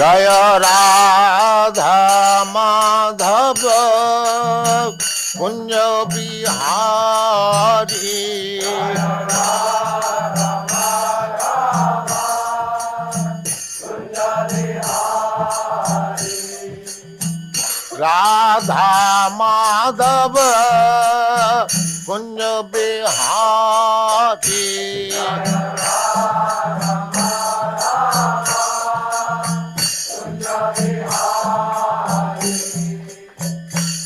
Jaya Radha Madhava Kunja Bihari Radha Madhava Kunja Bihari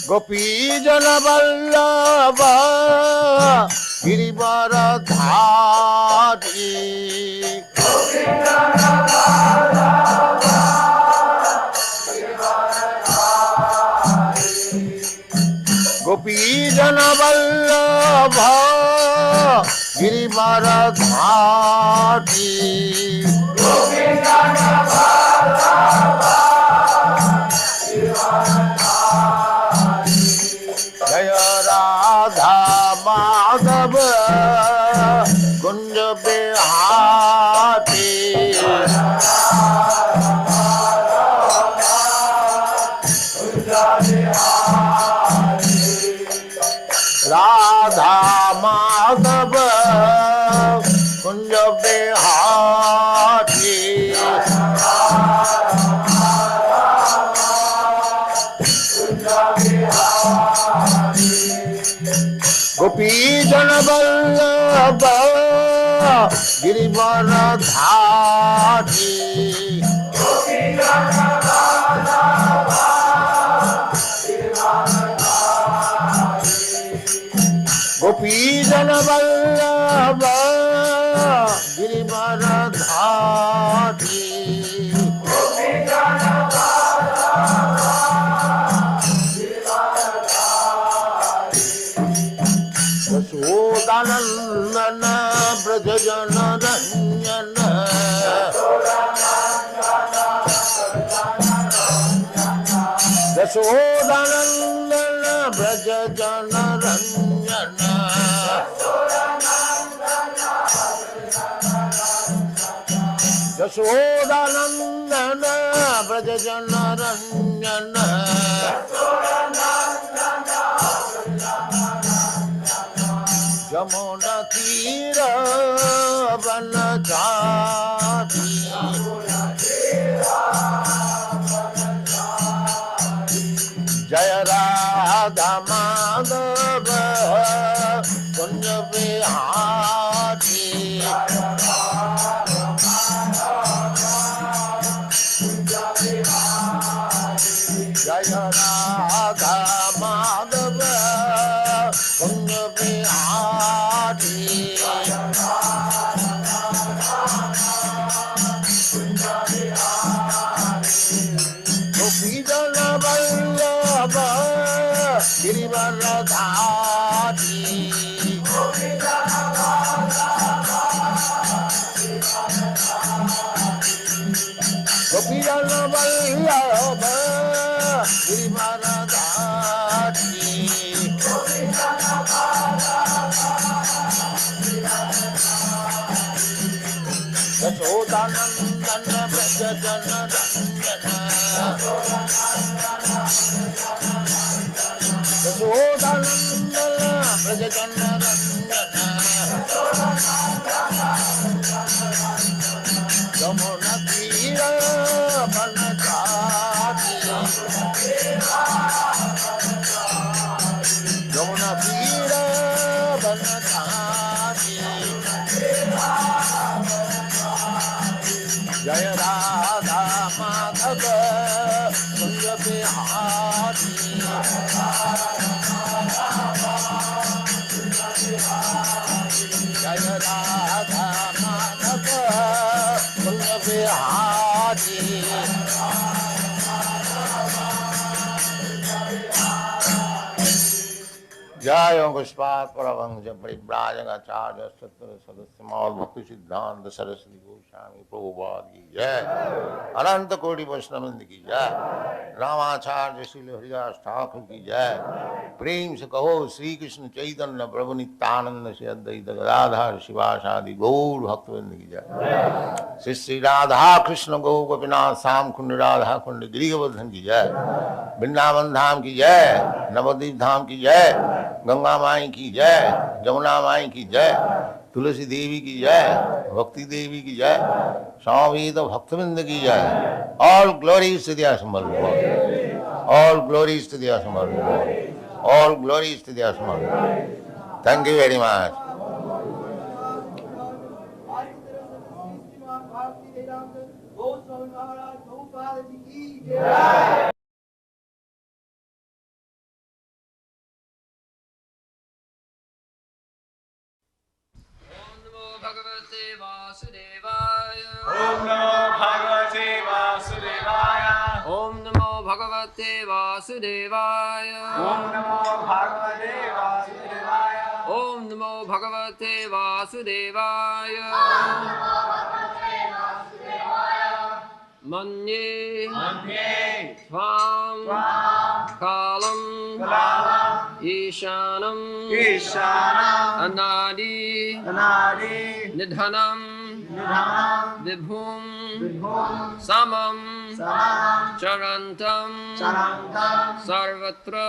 Gopi Jana Vallabha Girivaradhari Gopi Jana Vallabha Girivaradhari Gopi Jana Vallabha Jaya Radha Madhava Kunja Bihari Radha Madhava Kunja Bihari Gopi Jana Vallabha Girivaradhari Gopi Jana Vallabha Gopi Jana Vallabha Girivaradhari Gopi Jana Yashodanandana Brajajana Ranjana Yashodanandana Brajajana Ranjana Yashodanandana Brajajana Ranjana Jamuna Tira Vanachari Jaya Radha Madhava Kunja Bihari Jaya Radha Madhava Kunja Bihari Gopi Jana Vallabha Girivaradhari Gopi Jana Vallabha Gopi Jana Vallabha Girivaradhari Gopi Jana Yashodanandana Brajajana Ranjana Yashodanandana Brajajana Ranjana Jamuna Tira Vanachari Jamuna Tira Vanachari Jaya Radha Madhava Kunja Bihari Jaya Radha Madhava Kunja Bihari Jai Pushpat Paravangja Paribhrajangacharya Sattva Sadasyamal Bhakti Siddhanta Saraswati Goswami Prabhupada ki Jai Ananta Koti Vaishnavindi ki Jai Ramacharya Srila Haridas Thakur ki Jai Prem se kaho Sri Krishna Chaitanya Prabhu Nityananda Shri Advaita Gadadhar Shivasadi Gaur Bhaktivinoda ki Jai Shri Shri Radha Krishna Gaur Gopinath Sam Kundi Radha Kundi Girivardhan ki Jai Vrindavan Dham ki Jai Navadvip Dham ki Jai Ganga माई की जय, जमुना माई की जय, तुलसी देवी की जय, भक्ति देवी की जय, स्वामीत भक्तविंद की जय. All glories to the Assembled Lord. All glories to the Assembled Lord. All glories to the Assembled Lord. Thank you very much. Bhagavate Vasudevaya. Om Namo Bhagavate Vasudevaya. Om Namo Bhagavate Vasudevaya. Om Namo Bhagavate Vasudevaya. Om Namo Bhagavate Vasudevaya. Manye Tvam Kalam Ishanam Anadi Nidhanam Vibhum Samam Charantam Sarvatra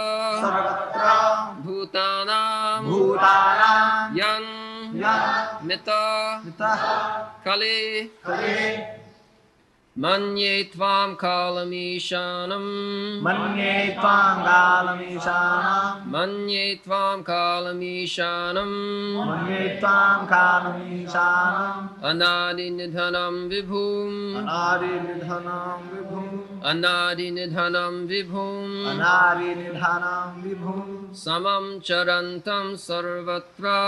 Bhutanam Yan Mita Kali Manye Tvam Kalamishanam Manye Tvam Kalamishanam. Manye Tvam Kalamishanam Manye Tvam Kalamishanam. Anadi Nidhanam Vibhum Anadi Nidhanam Vibhum. Anadi Nidhanam Vibhum Anadi Nidhanam Vibhum. Samam Charantam Sarvatra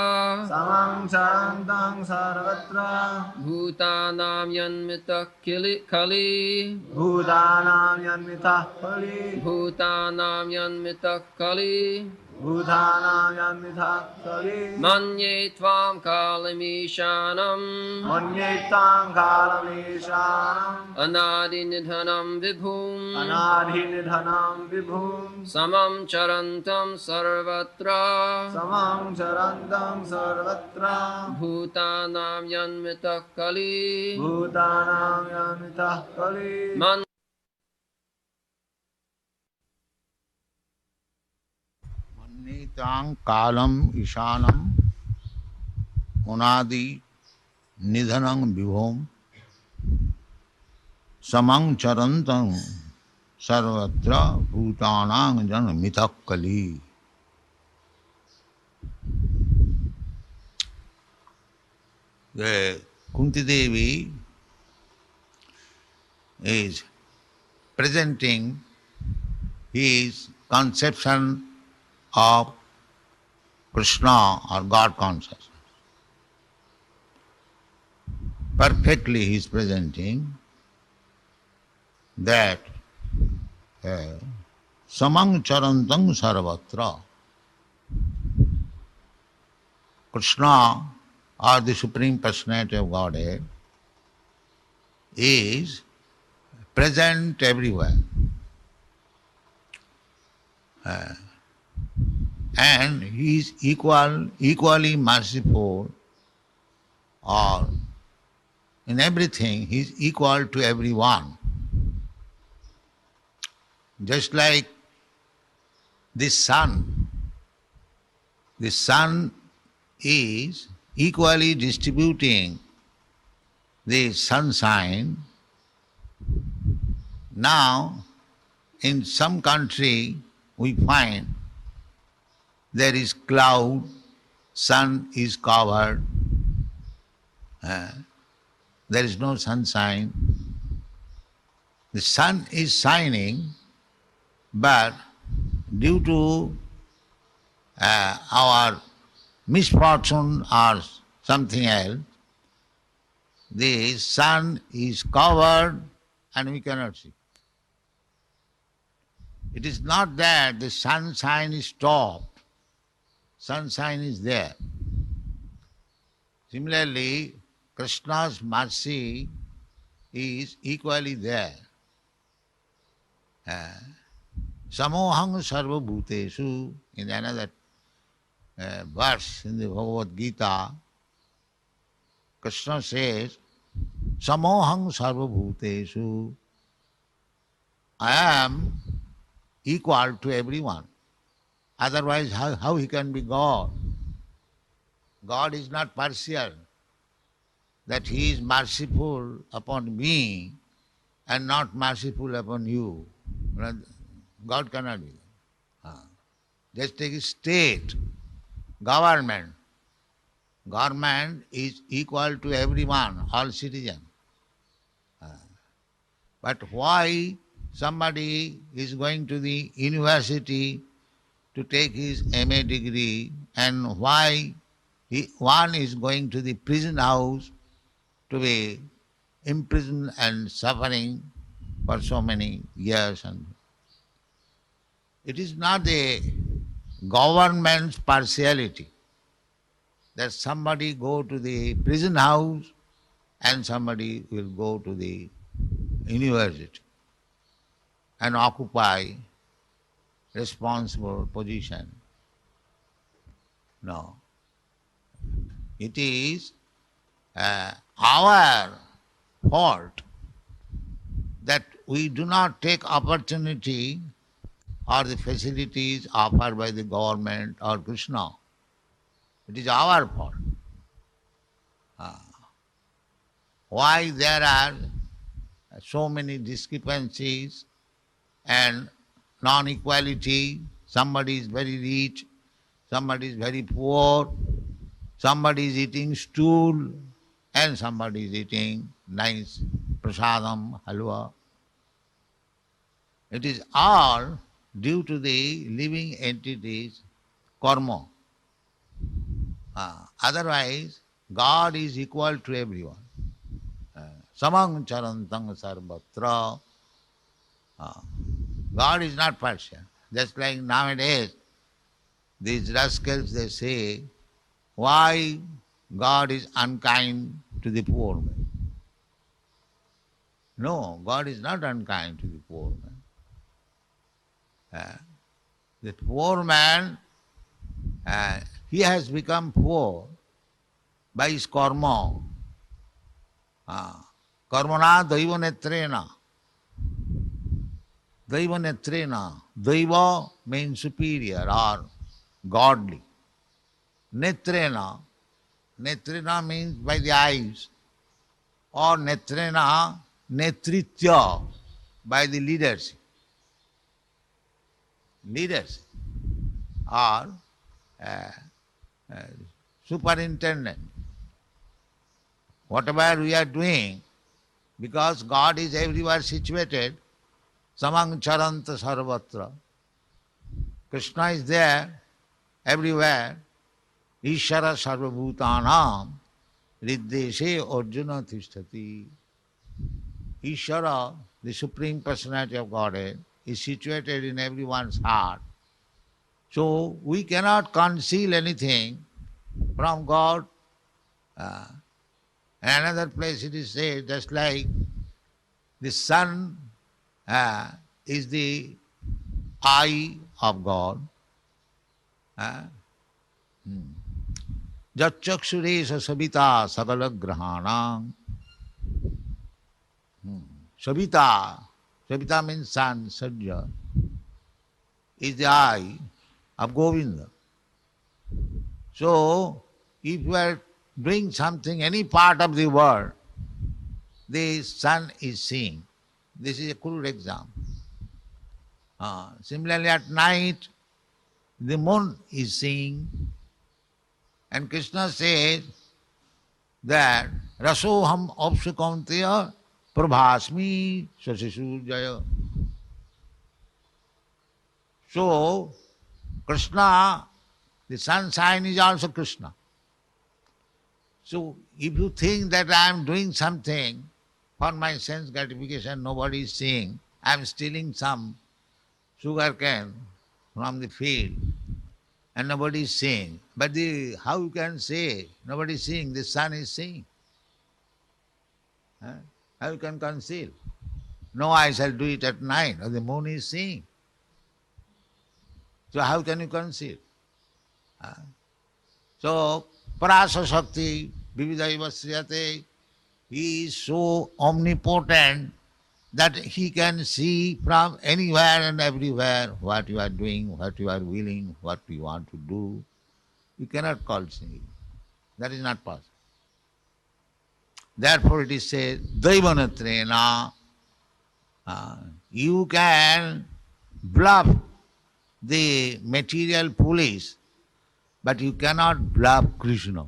Samam Charantam Sarvatra. Bhutanam Yanmita Kali Bhutanam Yanmita Kali. Bhutanam Yanmita Kali Bhutanam Yanmita Kali. Manye Tvam Kalamishanam Manye Tvam Kalamishanam. Anadi Nidhanam Vibhum Anadi Nidhanam Vibhum. Samam Charantam Sarvatra Samam Charantam Sarvatra. Bhutanam Yanmita Kali Bhutanam Yanmita Kali. Manitang kalam ishanam unadi nidhanam vibhom samang charantang sarvatra bhutanang janamitakali. The Kunti Devi is presenting his conception of Krishna or God consciousness. Perfectly he is presenting that samang charantang sarvatra. Krishna or the Supreme Personality of Godhead is present everywhere. And he is equally merciful, or in everything he is equal to everyone. Just like the sun is equally distributing the sunshine. Now, in some country we find there is cloud, sun is covered, there is no sunshine. The sun is shining, but due to our misfortune or something else, the sun is covered and we cannot see. It is not that the sunshine is stopped. sunshine is there. Similarly, Krishna's mercy is equally there. Samohang sarva bhuteshu, in another verse in the Bhagavad Gita, Krishna says, Samohang sarva bhuteshu, I am equal to everyone. Otherwise, how he can be God? God is not partial, that he is merciful upon me and not merciful upon you. God cannot be. Just take a state, government. Government is equal to everyone, all citizens. But why somebody is going to the university to take his MA degree, and why one is going to the prison house to be imprisoned and suffering for so many years? And it is not the government's partiality that somebody go to the prison house and somebody will go to the university and occupy responsible position. No. It is our fault that we do not take opportunity or the facilities offered by the government or Krishna. It is our fault. Why there are so many discrepancies and non-equality? Somebody is very rich, somebody is very poor, somebody is eating stool and somebody is eating nice prasadam, halwa. It is all due to the living entities' karma. Otherwise, God is equal to everyone. Samang charantang sarvatra. God is not partial. Just like nowadays, these rascals, they say, why God is unkind to the poor man? No, God is not unkind to the poor man. The poor man, he has become poor by his karma. Karmana daiva netrena. Daiva netrena. Daiva means superior or godly. Netrena. Netrena means by the eyes. Or netrena, netritya, by the leadership. Leaders or superintendent. Whatever we are doing, because God is everywhere situated, samang charanta sarvatra. Krishna is there everywhere. Ishara sarvabhutanam riddeshe arjuna tishtati. Ishara, the Supreme Personality of Godhead, is situated in everyone's heart. So we cannot conceal anything from God. Another place it is said, just like the sun is the eye of God. Jatchakshuresha sabita sagala grahanam. Sabita, sabita means sun, Sajja, is the eye of Govinda. So, if you are doing something, any part of the world, the sun is seeing. This is a crude example. Similarly, at night, the moon is seeing. And Krishna says that Rasoham Apsukamtaya Prabhasmi Sasisurjaya. So, Krishna, the sunshine is also Krishna. So, if you think that I am doing something for my sense gratification, nobody is seeing, I am stealing some sugar cane from the field, and nobody is seeing. But how you can say nobody is seeing? The sun is seeing. Huh? How you can conceal? No, I shall do it at night, or the moon is seeing. So how can you conceal? Huh? So, Parasa Shakti, Vividaivasyate, he is so omnipotent that he can see from anywhere and everywhere what you are doing, what you are willing, what you want to do. You cannot conceal. That is not possible. Therefore it is said, Daivanatrena, you can bluff the material police, but you cannot bluff Krishna.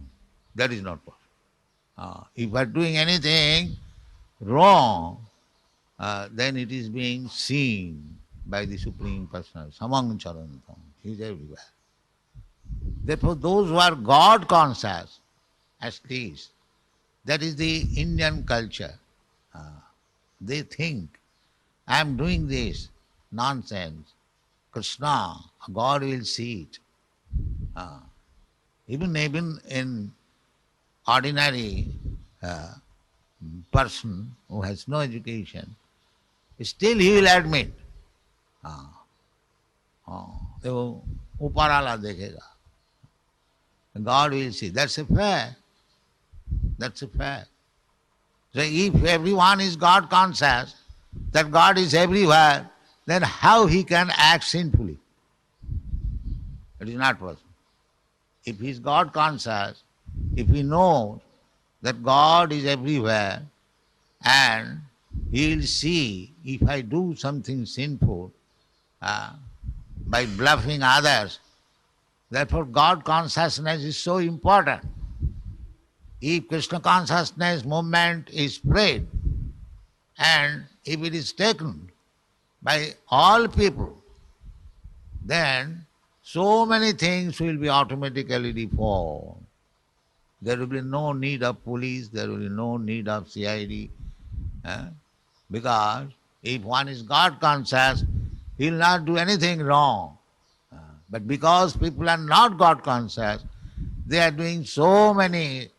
That is not possible. If you are doing anything wrong, then it is being seen by the Supreme Personality. Samang Charantam. He is everywhere. Therefore, those who are God conscious, at least, that is the Indian culture. They think, I am doing this nonsense. Krishna, God will see it. Even in ordinary person who has no education, still he will admit. वो ऊपर वाला देखेगा. God will see. That's a fact. That's a fact. So if everyone is God conscious, that God is everywhere, then how he can act sinfully? It is not possible. If he is God conscious, if he knows that God is everywhere and he will see if I do something sinful by bluffing others, therefore God consciousness is so important. If Krishna consciousness movement is spread and if it is taken by all people, then so many things will be automatically reformed. There will be no need of police, there will be no need of CID. Because if one is God conscious, he will not do anything wrong. But because people are not God conscious, they are doing so many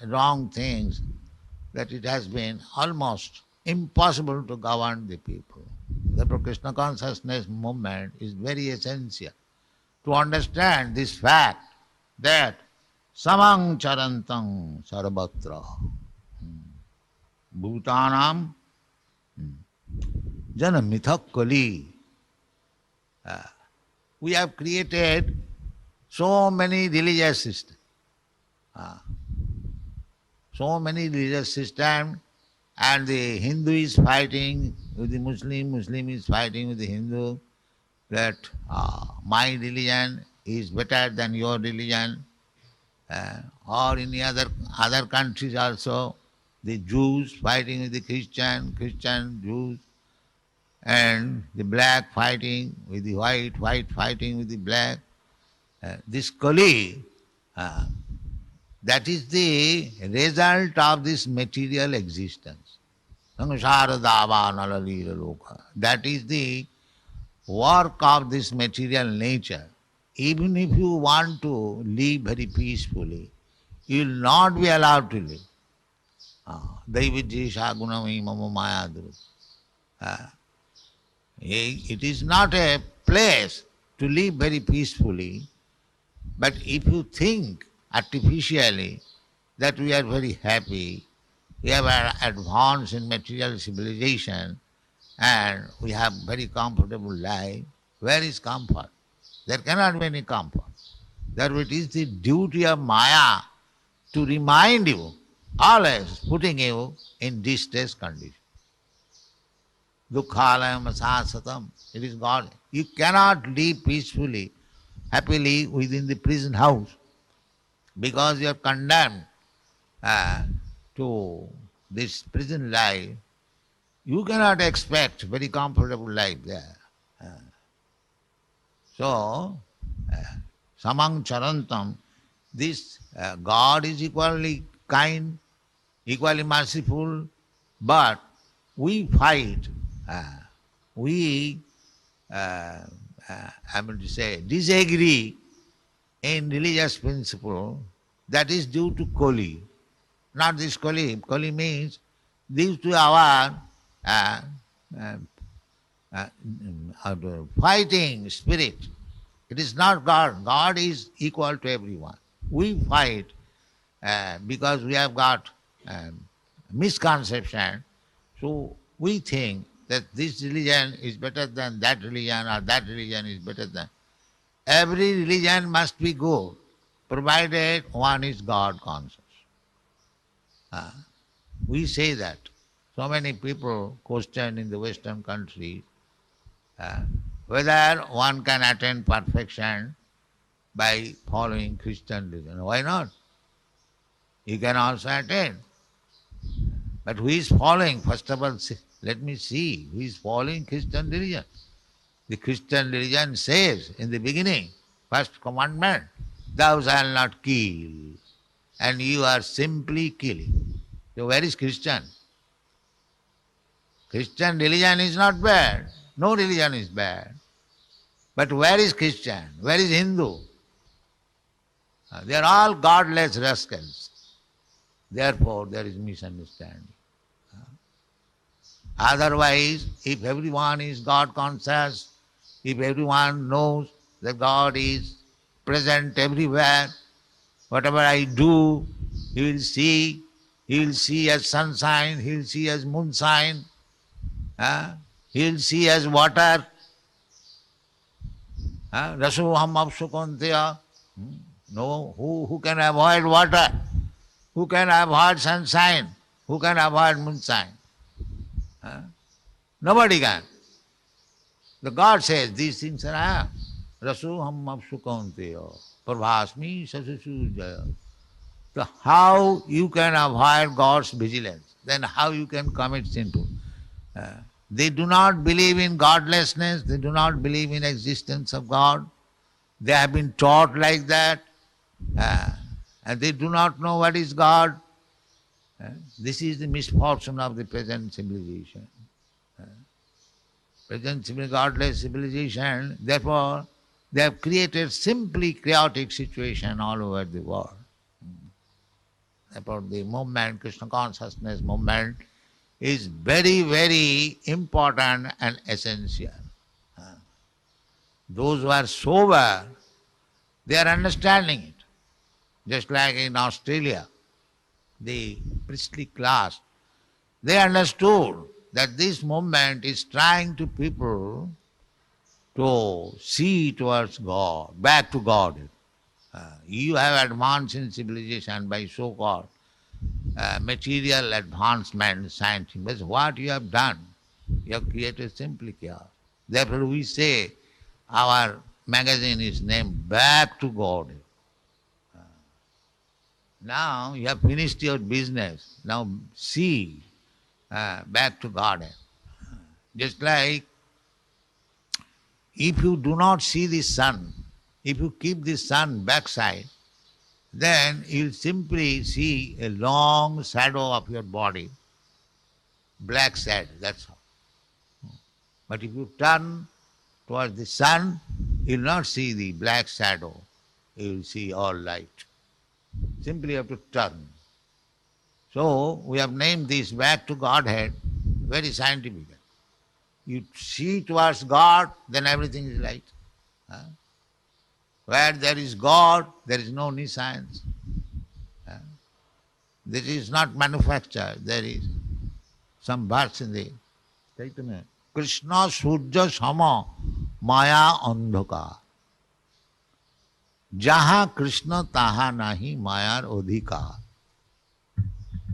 wrong things that it has been almost impossible to govern the people. Therefore, Krishna consciousness movement is very essential to understand this fact that samang charantang sarvatra bhutanam jana mithakali. We have created so many religious systems. So many religious systems, and the Hindu is fighting with the Muslim, Muslim is fighting with the Hindu, that my religion is better than your religion. Or in the other countries also, the Jews fighting with the Christian, Jews, and the black fighting with the white, white fighting with the black. This Kali, that is the result of this material existence. That is the work of this material nature. Even if you want to live very peacefully, you will not be allowed to live. Daivijisha gunami mama mayadru. It is not a place to live very peacefully, but if you think artificially that we are very happy, we have advanced in material civilization, and we have very comfortable life, where is comfort? There cannot be any comfort. Therefore it is the duty of Maya to remind you, always putting you in distressed condition. Dukkhalayam asasatam. It is God. You cannot live peacefully, happily within the prison house, because you are condemned to this prison life. You cannot expect very comfortable life there. So, samang charantam, this God is equally kind, equally merciful, but we fight, we I mean to say, disagree in religious principle, that is due to Kali. Not this Kali. Kali means due to our uh, uh, fighting spirit. It is not God. God is equal to everyone. We fight because we have got misconception. So we think that this religion is better than that religion, or that religion is better than. Every religion must be good, provided one is God conscious. We say that. So many people question in the Western countries whether one can attain perfection by following Christian religion. Why not? You can also attain. But who is following? First of all, let me see who is following Christian religion. The Christian religion says in the beginning, first commandment, thou shalt not kill. And you are simply killing. So where is Christian? Christian religion is not bad. No religion is bad. But where is Christian? Where is Hindu? They are all godless rascals. Therefore, there is misunderstanding. Otherwise, if everyone is God conscious, if everyone knows that God is present everywhere, whatever I do, He will see. He will see as sunshine, He will see as moonshine, He will see as water. Rasoham apsukanteya. No, who can avoid water? Who can avoid sunshine? Who can avoid moonshine? Nobody can. The God says these things are I am. Rasoham apsukanteya. Prabhasmi sasusujaya. So how you can avoid God's vigilance? Then how you can commit sin to? They do not believe in godlessness, they do not believe in existence of God. They have been taught like that, and they do not know what is God. This is the misfortune of the present civilization. Present godless civilization, therefore they have created simply chaotic situation all over the world. Therefore the movement, Krishna consciousness movement, is very, very important and essential. Those who are sober, they are understanding it. Just like in Australia, the priestly class, they understood that this movement is trying to people to see towards God, back to God. You have advanced in civilization by so-called material advancement, scientific. But what you have done? You have created simply chaos. Therefore we say our magazine is named Back to God. Now you have finished your business. Now see back to God. Just like if you do not see the sun, if you keep the sun backside, then you'll simply see a long shadow of your body, black shadow, that's all. But if you turn towards the sun, you'll not see the black shadow, you'll see all light. Simply you have to turn. So we have named this Back to Godhead very scientifically. You see towards God, then everything is light. Where there is God, there is no any science. This is not manufactured. There is some verse in the Chaitanya. Krishna Surya Sama Maya Andhaka. Jaha Krishna Taha Nahi Mayar Odhika.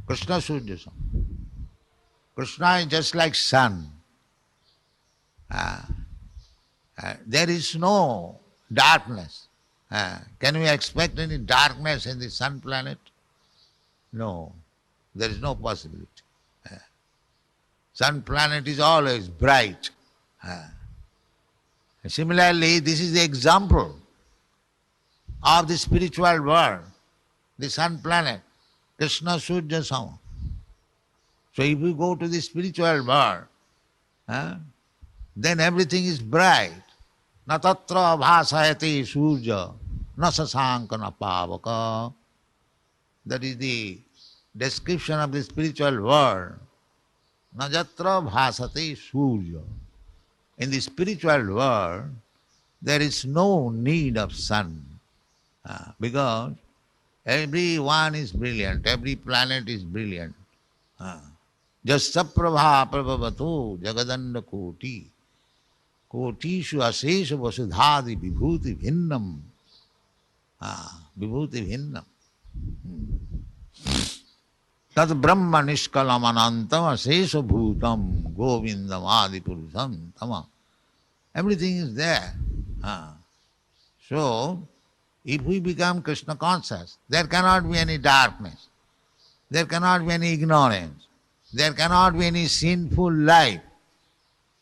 Krishna Surya Sama. Krishna is just like sun. There is no darkness. Can we expect any darkness in the sun planet? No, there is no possibility. Sun planet is always bright. Similarly, this is the example of the spiritual world, the sun planet, Krishna Surya Sama. So if you go to the spiritual world, then everything is bright. na tatra bhasayate surja, na sasanka na pavaka. That is the description of the spiritual world. Na jatra bhasate surja. In the spiritual world, there is no need of sun, because everyone is brilliant, every planet is brilliant. Jasya prabhavato jagadanda koti, kotishu asesha vasudhadi vibhuti bhinnam. Vibhuti bhinnam. Tat brahma nishkalam anantam asesha bhutam govindam adipurusham tama. Everything is there. So, if we become Krishna conscious, there cannot be any darkness, there cannot be any ignorance, there cannot be any sinful life.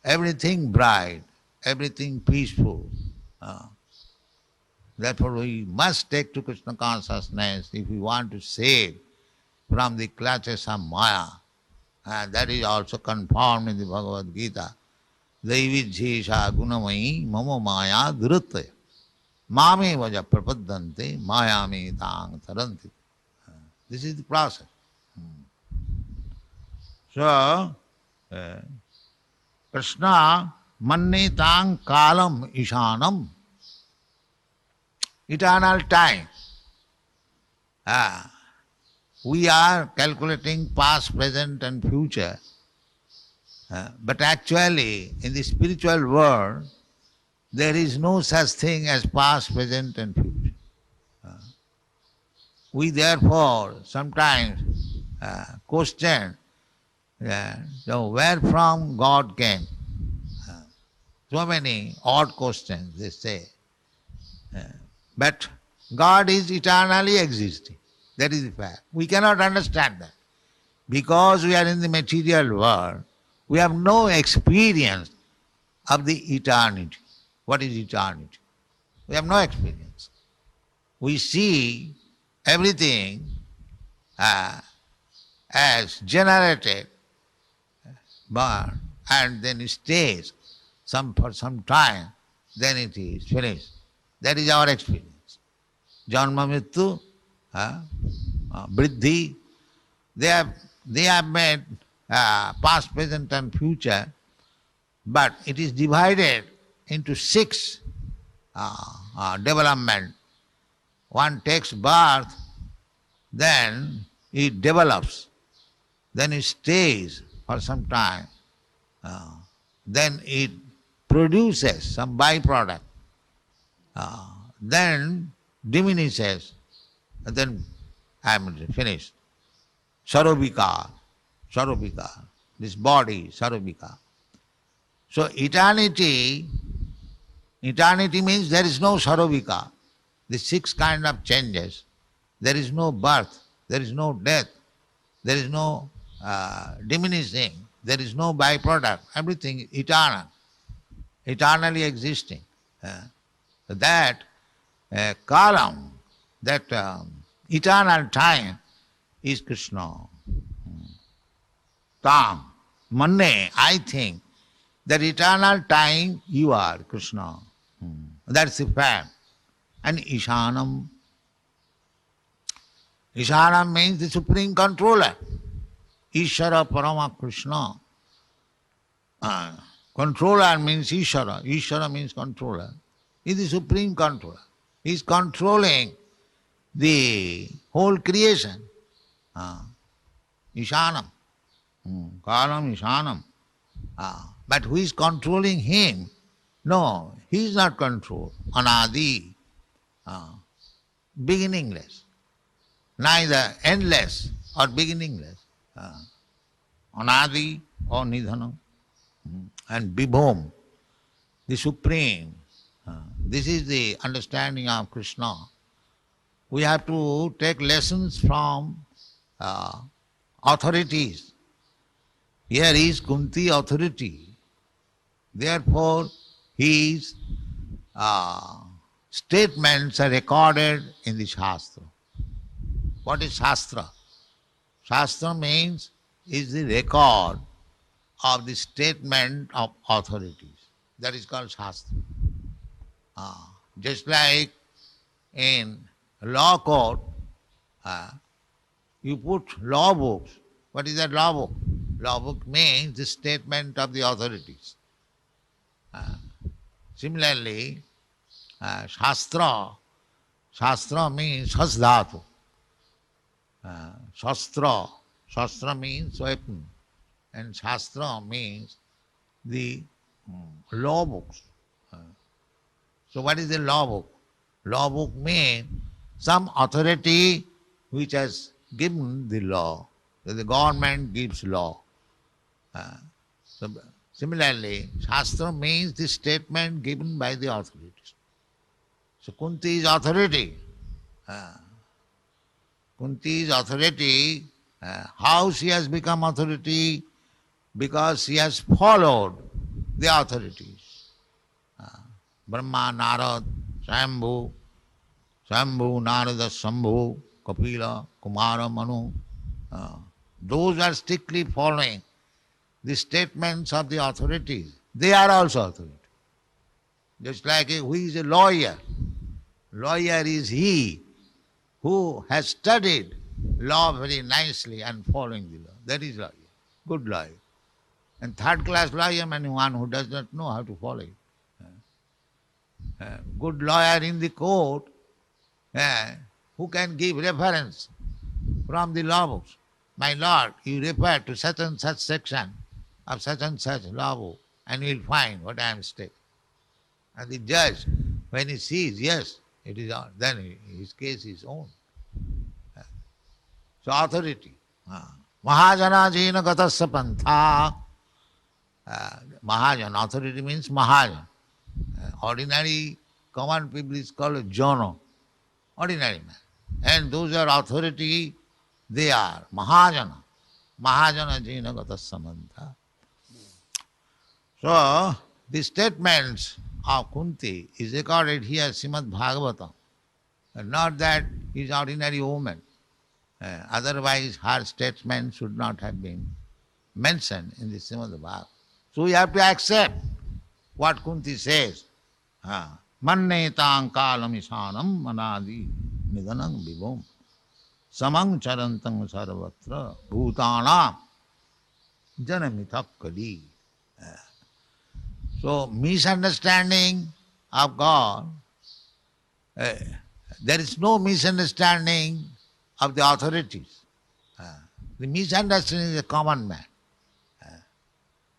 Everything bright, everything peaceful. Therefore we must take to Krishna consciousness if we want to save from the clutches of Maya. And that is also confirmed in the Bhagavad Gita. Daividhyesha gunamayi mama maya dhurutaya. Mame vaja prapadante mayame tang taranti. This is the process. So, Krishna manne tang kalam ishanam. Eternal time. We are calculating past, present and future. But actually, in the spiritual world, there is no such thing as past, present and future. We therefore sometimes question where from God came. So many odd questions they say. But God is eternally existing. That is the fact. We cannot understand that. Because we are in the material world, we have no experience of the eternity. What is eternity? We have no experience. We see everything as generated, born, and then it stays for some time, then it is finished. That is our experience. Janma Mrityu, Vriddhi, they have made past, present and future, but it is divided into 6 development. One takes birth, then it develops, then it stays for some time, then it produces some byproduct, then diminishes, and then I am finished. Sarobhika, this body, Sarobhika. So eternity means there is no Sarobhika. The 6 kind of changes. There is no birth, there is no death, there is no diminishing, there is no byproduct. Everything eternal, eternally existing. That kalam, that eternal time is Krishna. Tam, manne, I think, that eternal time you are Krishna. That's the fact. And Ishanam. Ishanam means the supreme controller. Ishara Parama Krishna. Controller means Ishara. Ishara means controller. He is the supreme controller. He is controlling the whole creation. Ishanam. Kalam Ishanam. But who is controlling him? No, he is not controlled. Anadi. Beginningless. Neither endless or beginningless. Anadi or Nidhanam. And Vibhom, the supreme. This is the understanding of Krishna. We have to take lessons from authorities. Here is Kunti authority. Therefore, his statements are recorded in the Shastra. What is Shastra? Shastra means is the record of the statement of authorities. That is called Shastra. Just like in law court, you put law books. What is that law book? Law book means the statement of the authorities. Similarly, Shastra, Shastra means Shasdhatu. Shastra, Shastra means weapon, and Shastra means the law books. So what is the law book? Law book means some authority which has given the law. So the government gives law. So similarly, Shastra means the statement given by the authorities. So Kunti is authority. Kunti is authority. How she has become authority? Because she has followed the authorities. Brahma, Narad, Shambhu, Narada, Shambhu, Kapila, Kumara, Manu. Those are strictly following the statements of the authorities. They are also authority. Just like who is a lawyer. Lawyer is he who has studied law very nicely and following the law. That is lawyer, good lawyer. And third class lawyer means one who does not know how to follow it. Good lawyer in the court, who can give reference from the law books. My lord, you refer to such and such section of such and such law book, and you will find what I am stating. And the judge, when he sees, yes, it is on, then his case is own. So authority. Mahajana jina gatasya pantha. Mahajan, authority means Mahajan. Ordinary common people is called Jono, ordinary man. And those are authority, they are Mahajana. Mahajana jina gatasya pantha. So, the statements of Kunti is recorded here Srimad Bhagavatam. Not that he is ordinary woman. Otherwise, her statement should not have been mentioned in the Srimad Bhagavatam. So we have to accept what Kunti says. Mannetang kalamisanam manadi nidanam vibhum samang charantang sarvatra bhutanam janamithak kali. So misunderstanding of God, there is no misunderstanding of the authorities. The misunderstanding is a common man.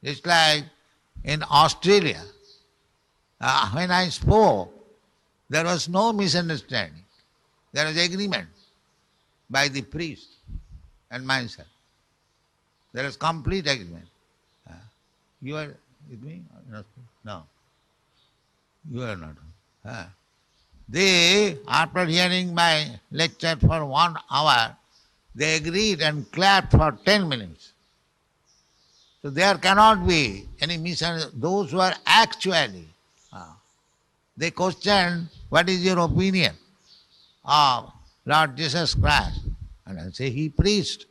It's like in Australia, when I spoke, there was no misunderstanding. There was agreement by the priest and myself. There was complete agreement. You are with me? No. You are not. They, after hearing my lecture for 1 hour, they agreed and clapped for 10 minutes. So there cannot be any misunderstanding. Those who are actually, they question, what is your opinion of Lord Jesus Christ? And I say, he preached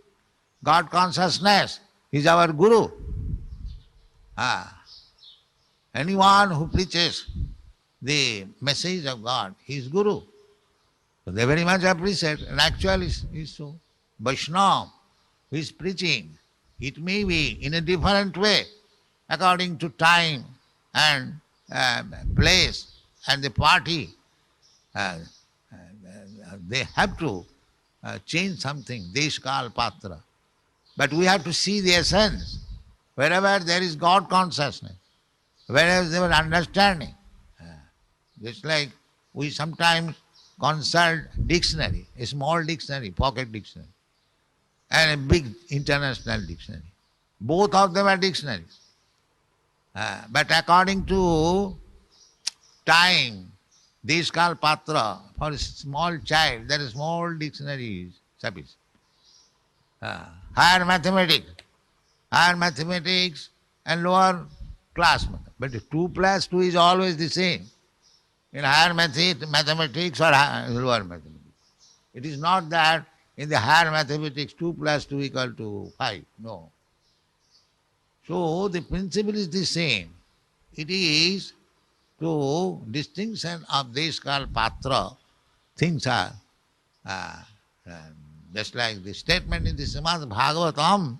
God consciousness. He is our Guru. Anyone who preaches the message of God, he is Guru. So they very much appreciate, and actually is so. Vaishnava, who is preaching, it may be in a different way, according to time and place and the party. They have to change something, Deshkal Patra. But we have to see the essence. Wherever there is God consciousness, wherever there is understanding. Just like we sometimes consult dictionary, a small dictionary, pocket dictionary, and a big international dictionary. Both of them are dictionaries. But according to time, Deshkal Patra, for a small child, there is small dictionary is sufficient. Higher mathematics and lower class mathematics. But 2 plus 2 is always the same in higher mathematics or lower mathematics. It is not that in the higher mathematics 2 plus 2 equal to 5. No. So the principle is the same. It is to distinction of this called patra, things are uh, uh, just like the statement in the Srimad Bhagavatam,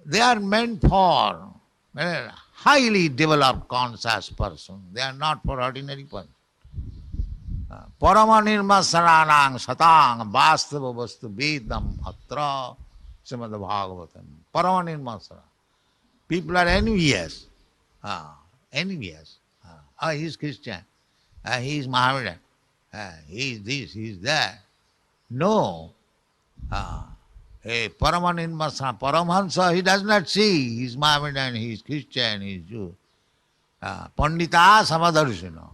they are meant for a highly developed conscious person. They are not for ordinary person. Paramanirmasaranang satang vastava vastu vedam atra Srimad Bhagavatam. Paramanirmasara. People are envious. Envious. He is Christian. He is Mohammedan. He is this, he is that. No. Paramahansa, he does not see. He is Mohammedan, he is Christian, he is Jew. Pandita Samadarshana.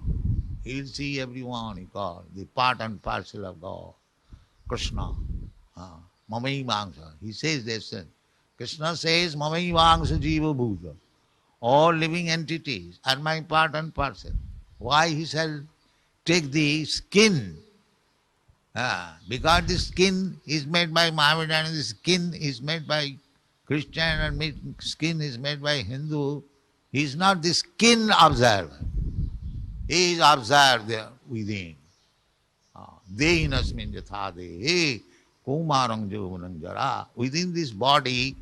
He will see everyone he calls, the part and parcel of God. Krishna. Mamai Vangsa. He says this. Krishna says, Mamai Vangsa Jiva Bhuta. All living entities are my part and parcel. Why he shall take the skin? Because the skin is made by Mohammedan, and the skin is made by Christian, and skin is made by Hindu. He is not the skin observer. He is observed there within. Dehinasmin yatha dehe kumarang jovanang jara. Within this body,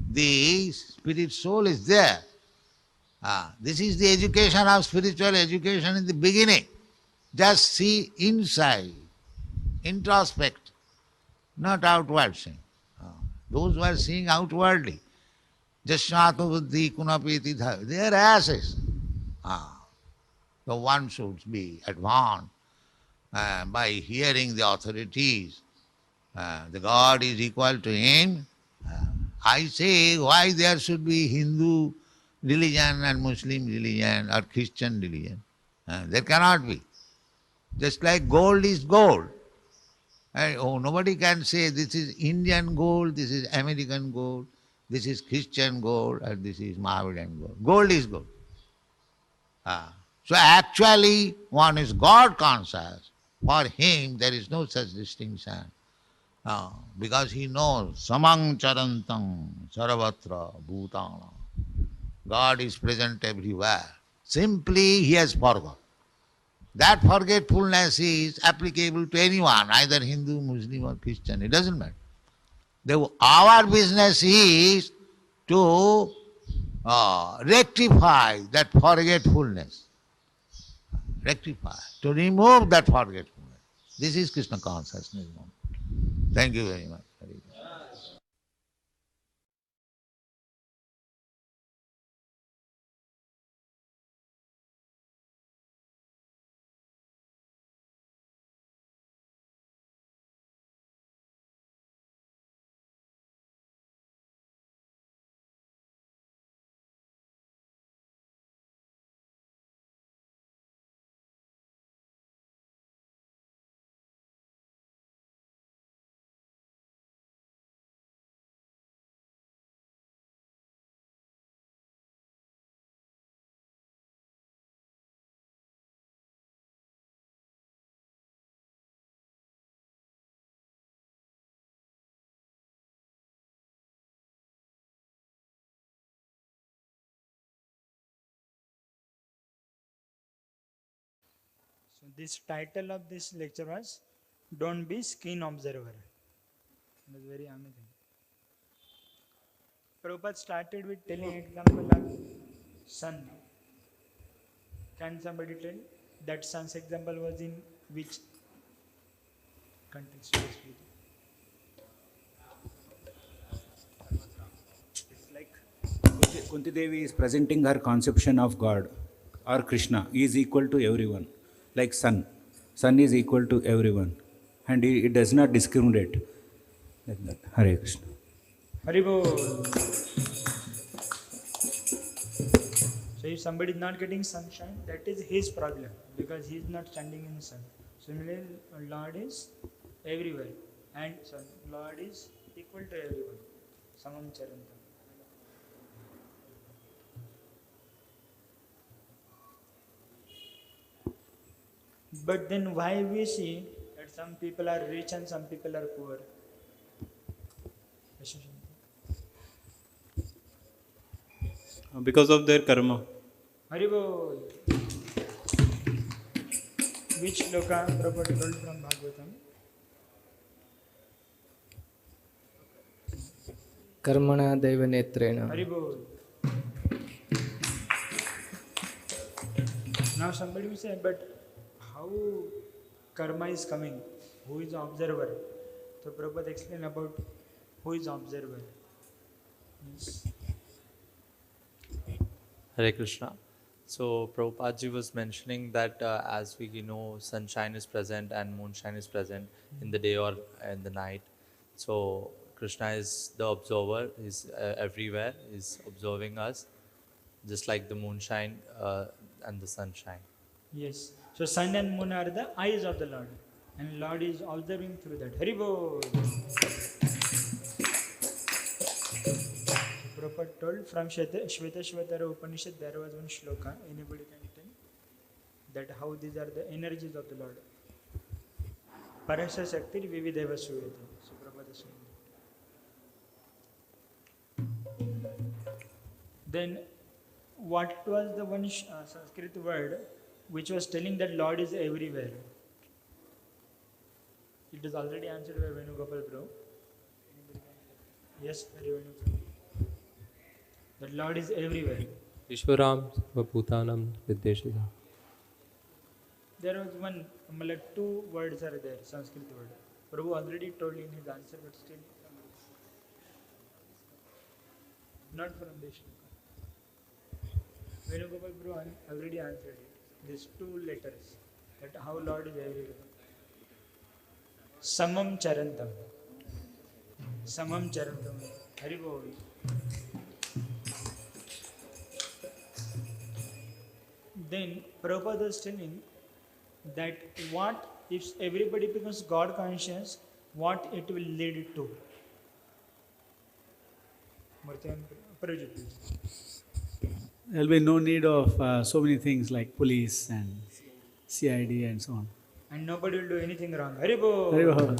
the spirit soul is there. This is the education of spiritual education in the beginning. Just see inside, introspect, not outward seeing. Those who are seeing outwardly, jasyato buddhi kunapeti dha, they are asses. So one should be advanced by hearing the authorities. The God is equal to him. I say, why there should be Hindu religion and Muslim religion or Christian religion? There cannot be. Just like gold is gold. Nobody can say this is Indian gold, this is American gold, this is Christian gold, or this is Mohammedan gold. Gold is gold. So actually one is God conscious. For him there is no such distinction. Because he knows samang charantam sarvatra bhutana. God is present everywhere. Simply he has forgot. That forgetfulness is applicable to anyone, either Hindu, Muslim or Christian. It doesn't matter. Our business is to rectify that forgetfulness. Rectify, to remove that forgetfulness. This is Krishna consciousness. Thank you very much. So this title of this lecture was Don't Be Skin Observer. It was very amazing. Prabhupada started with telling example of sun. Can somebody tell that sun's example was in which context? It's like Kunti Devi is presenting her conception of God or Krishna. He is equal to everyone. Like sun. Sun is equal to everyone. And it does not discriminate. Like that. Hare Krishna. Haribol. So if somebody is not getting sunshine, that is his problem because he is not standing in the sun. Similarly, Lord is everywhere. And Lord is equal to everyone. Samam Charantam. But then why we see that some people are rich and some people are poor? Because of their karma. Haribol. which shloka Prabhupada told from Bhagavatam? Karmana Deva Netrena. Haribol. Now somebody will say, but how karma is coming? Who is the observer? So Prabhupada explained about who is observer. Yes. Hare Krishna. So Prabhupada ji was mentioning that as we know, sunshine is present and moonshine is present in the day or in the night. So Krishna is the observer, is everywhere, is observing us, just like the moonshine and the sunshine. Yes. So sun and moon are the eyes of the Lord, and Lord is observing through that. Haribol. Prabhupada told from Shvetashvatara Upanishad, there was one shloka, anybody can tell, that how these are the energies of the Lord. Parasya Shakti Vivideva Suyate. So Prabhupada is saying. Then what was the one Sanskrit word which was telling that Lord is everywhere? It is already answered by Venugopal Prabhu. Yes, Hari Venugopal. That Lord is everywhere. Ishvaram Bhutanam Vidyeshita. There was one, two words are there, Sanskrit word. Prabhu already told in his answer, but still not from this shloka. Venugopal Prabhu already answered it. These two letters, that how Lord is everywhere. Samam Charantam. Samam Charantam. Haribol. Then Prabhupada was telling that what if everybody becomes God conscious, what it will lead to. There will be no need of so many things like police and CID and so on. And nobody will do anything wrong. Haribol. Haribol.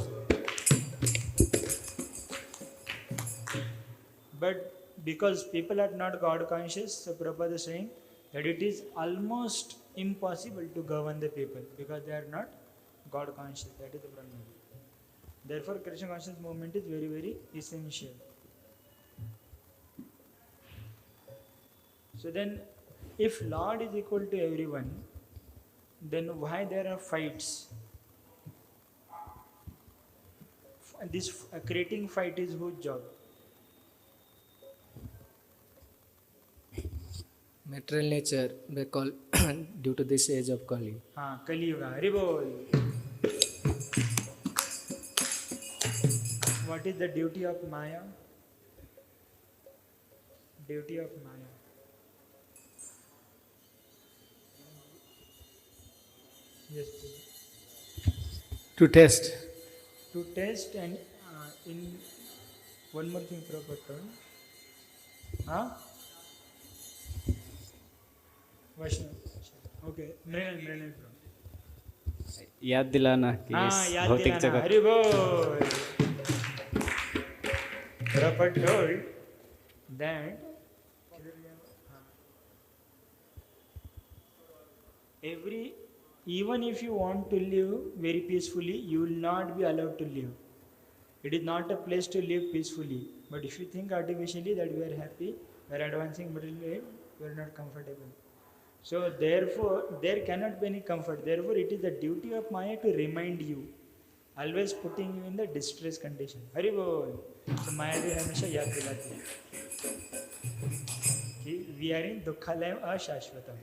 But because people are not God conscious, so Prabhupada is saying that it is almost impossible to govern the people because they are not God conscious. That is the problem. Therefore, Krishna conscious movement is very, very essential. So then, if Lord is equal to everyone, then why there are fights? This creating fight is whose job? Material nature, they call due to this age of Kali. Kali Yuga. Haribol. What is the duty of Maya? Duty of Maya. Yes, please. To test. To test and in one more thing, Prabhupada. Vaishnav. Okay. Mrinal. याद दिलाना कि याद भौतिक दिलाना. जगत हरि बोल. Prabhupada told that even if you want to live very peacefully, you will not be allowed to live. It is not a place to live peacefully. But if you think artificially that we are happy, we are advancing materially, we are not comfortable. So therefore, there cannot be any comfort. Therefore, it is the duty of Maya to remind you, always putting you in the distress condition. Hari bol. So Maya will hamesha yaad dilati hai. We are in Dukkhalayam Ashashvatam.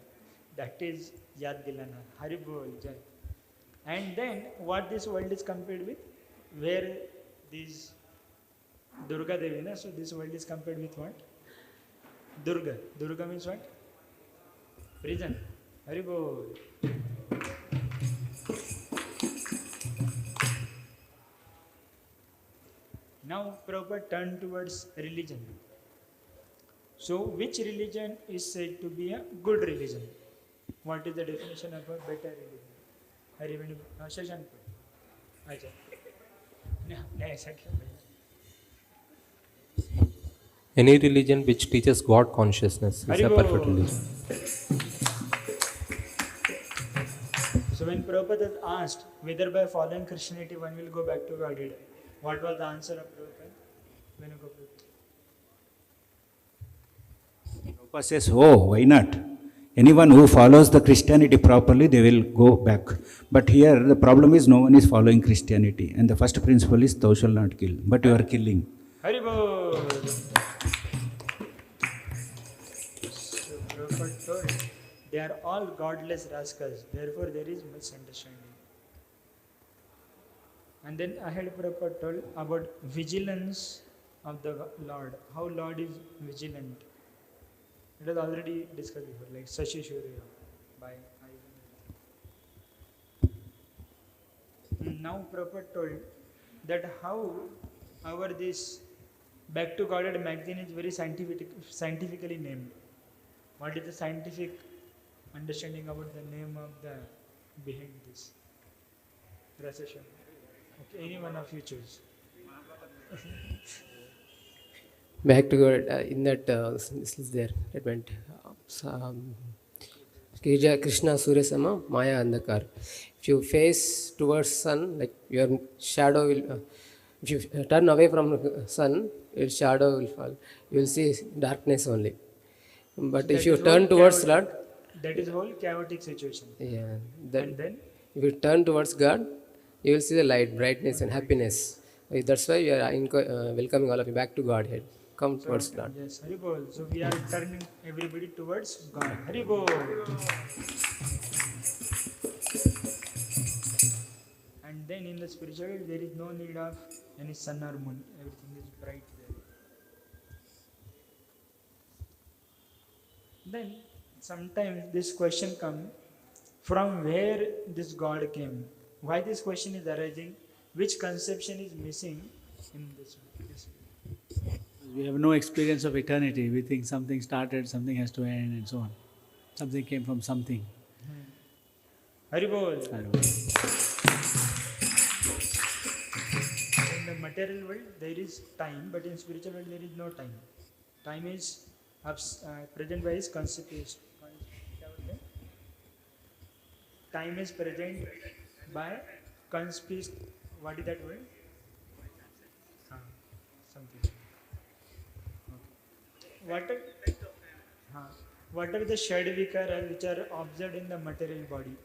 That is yaad dilana. Hari bol. Jai. And then what this world is compared with? Where this Durga Devi, so this world is compared with what? Durga. Durga means what? Prison. Hari bol. Now Prabhupada turned towards religion. So which religion is said to be a good religion? What is the definition of a better religion? Hari Venu Shashank. Acha. any religion which teaches God consciousness is a perfect religion. So when Prabhupada asked whether by following Christianity one will go back to Godhead, what was the answer of Prabhupada? Venugopal. Prabhupada says, oh, why not? Anyone who follows the Christianity properly, they will go back. But here the problem is no one is following Christianity. And the first principle is thou shalt not kill. But you are killing. Haribol. So Prabhupada told, they are all godless rascals. Therefore there is misunderstanding. And then ahead Prabhupada told about vigilance of the Lord. How Lord is vigilant. It was already discussed before, like Sashi Shurya by Ivan. Now Prabhupada told that how our this Back to Godhead magazine is very scientifically named. What is the scientific understanding about the name of the behind this recession? Okay, any one of you choose. Back to God, in that, this is there, it went Krishna Surya Sama, Maya Andhakar. If you face towards sun, like your shadow will, if you turn away from sun, your shadow will fall. You will see darkness only. But if you turn towards Lord, that is whole chaotic situation. yeah, And then if you turn towards God, you will see the light, brightness, and happiness. That's why we are welcoming all of you back to Godhead. Come towards God. Yes, Haribol. So we are turning everybody towards God. Haribol. And then in the spiritual world, there is no need of any sun or moon. Everything is bright there. Then sometimes this question comes, from where this God came? Why this question is arising? Which conception is missing in this? We have no experience of eternity. We think something started, something has to end, and so on. Something came from something. Haribol. In the material world, there is time, but in spiritual world, there is no time. Time is present by his constitution. Time is present by conspicuous. What is that word? Something. What are the Shad Vikaras which are observed in the material body?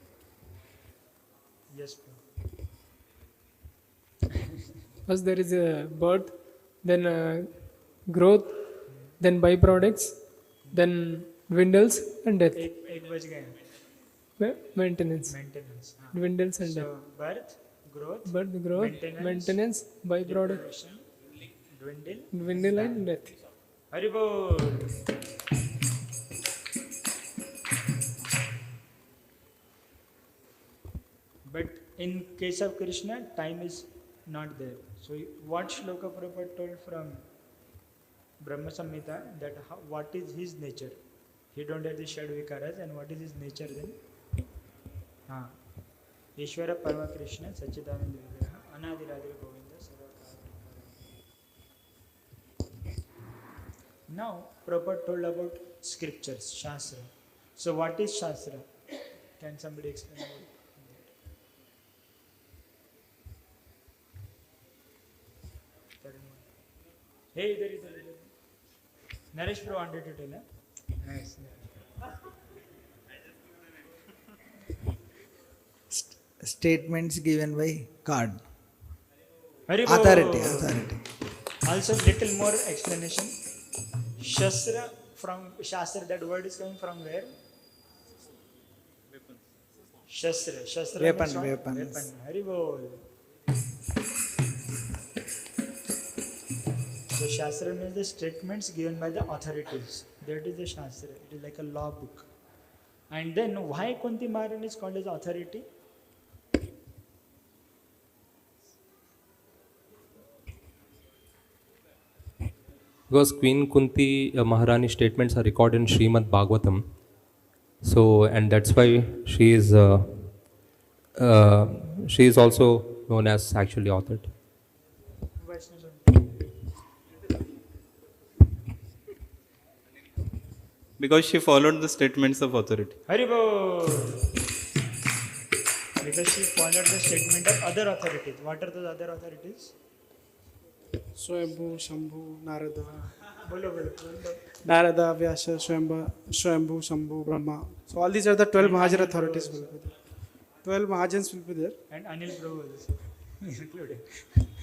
Yes, First there is a birth, then growth, then byproducts, then dwindles and death. एक बज गए. Maintenance. Maintenance. Dwindles and death. So birth, growth, maintenance, byproduct, dwindle and death. Haribol. But in case of Krishna, time is not there. So what Shloka Prabhupada told from Brahma Samhita, that what is his nature? He don't have the Shad Vikaras, and what is his nature then? Ishvara Parma Krishna Sachidananda Vigraha Anadiradira Govinda Sarvakara. Now Prabhupada told about scriptures, Shastra. So what is Shastra? Can somebody explain about it? Hey, there. Naresh Bro wanted to tell, huh? Nice. Statements given by God. Authority. Also, little more explanation. Shastra, that word is coming from where? Shastra. Weapon. Haribol. So Shastra means the statements given by the authorities. That is the Shastra. It is like a law book. And then why Kunti Maharani is called as authority? Because Queen Kunti Maharani statements are recorded in Srimad Bhagavatam. So, and that's why she is also known as actually authored. Because she followed the statements of authority. Haribol. Because she followed the statement of other authorities. What are those other authorities? Swambhu, Shambhu, Narada. Bolo. Narada, Vyasa, Swambhu, Shambhu, Brahma. So all these are the 12 Mahajan authorities will be there. 12 Mahajans will be there. And Anil Prabhu also included.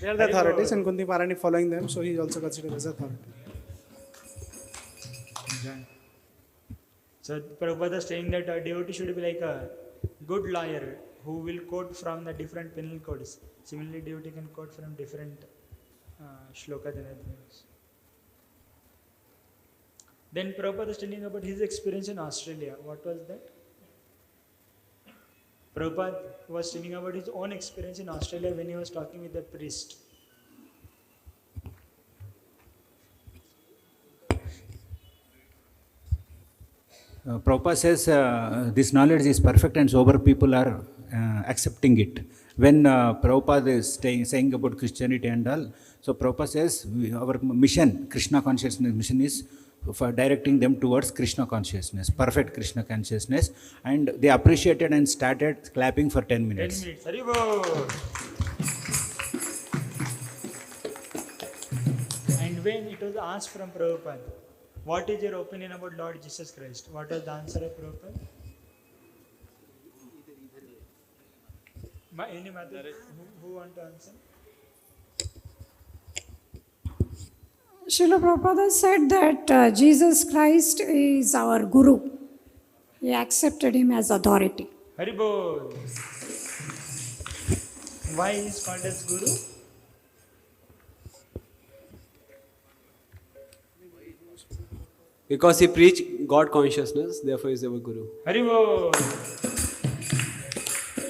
They are the authorities and Kunti Maharani following them, so he is also considered as authority. So Prabhupada is saying that a devotee should be like a good lawyer who will quote from the different penal codes. Similarly, devotee can quote from different shlokas and other things. Then Prabhupada is telling about his experience in Australia. What was that? Prabhupada was telling about his own experience in Australia when he was talking with the priest. Prabhupada says this knowledge is perfect and sober people are accepting it. When Prabhupada is saying about Christianity and all, so Prabhupada says our mission, Krishna consciousness mission is for directing them towards Krishna consciousness, perfect Krishna consciousness, and they appreciated and started clapping for 10 minutes. 10 minutes. Haribol. And when it was asked from Prabhupada, what is your opinion about Lord Jesus Christ? What was the answer of Prabhupada? Any mother who want to answer? Srila Prabhupada said that Jesus Christ is our Guru. He accepted him as authority. Haribol. Why is called as Guru? Because he preached God consciousness, therefore he is our Guru. Haribol.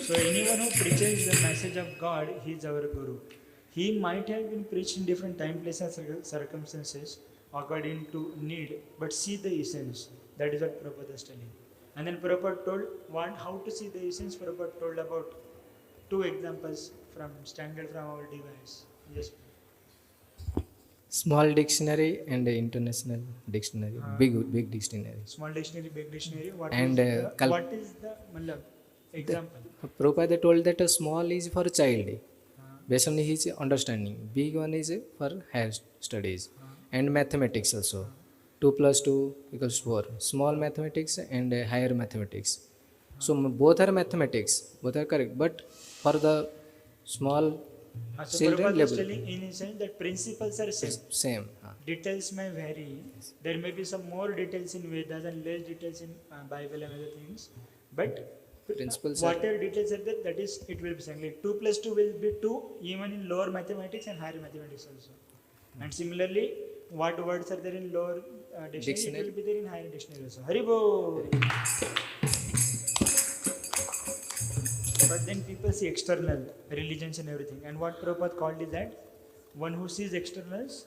So anyone who preaches the message of God, he is our Guru. He might have been preached in different time, places, and circumstances according to need, but see the essence. That is what Prabhupada is telling. And then Prabhupada told how to see the essence. Prabhupada told about 2 examples standard from our device. Yes. Small dictionary and international dictionary, big dictionary. Small dictionary, big dictionary. What And is the example? Prabhupada told that a small is for child, based on his understanding. Big one is for higher studies and mathematics also. 2 plus 2 equals 4. Small mathematics and higher mathematics. So both are mathematics, both are correct. But for the small So children Prabhupada is level, telling in essence that principles are same. same. Details may vary. There may be some more details in Vedas and less details in Bible and other things. But Principles are- whatever details are there, that is, it will be saying like 2 plus 2 will be 2 even in lower mathematics and higher mathematics also. And similarly, what words are there in lower dictionary, it will be there in higher dictionary also. Haribol. But then people see external religions and everything. And what Prabhupada called is that one who sees externals,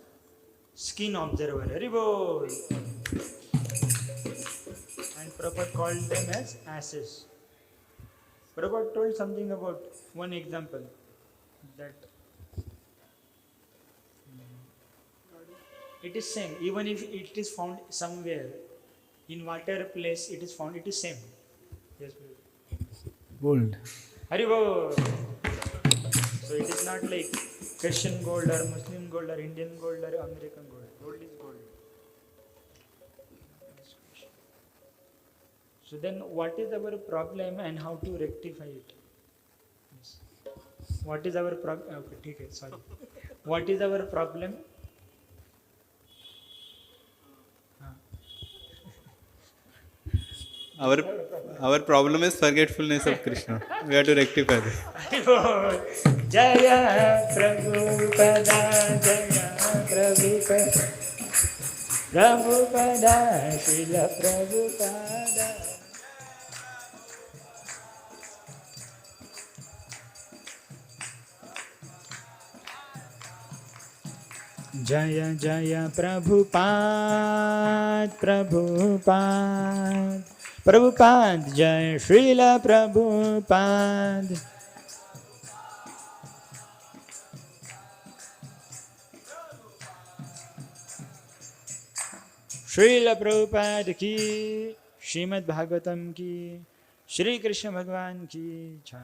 skin observer. Haribol. And Prabhupada called them as asses. Prabhupada told something about one example that it is same. Even if it is found somewhere, in whatever place it is found, it is same. Yes, Gold. Haribol. So it is not like Christian gold or Muslim gold or Indian gold or American gold. Gold is gold. So then what is our problem and how to rectify it? Yes. What is our problem? Okay, sorry. What is our problem? Our problem is forgetfulness of Krishna. We have to rectify this. Jaya Prabhupada, Jaya Prabhupada, Prabhupada, Srila Prabhupada. Jaya Jaya Prabhupada, Prabhupada, Prabhupada, Jaya Srila Prabhupada. Srila Prabhupada ki, Srimad Bhagavatam ki, Shri Krishna Bhagwan ki, Jai.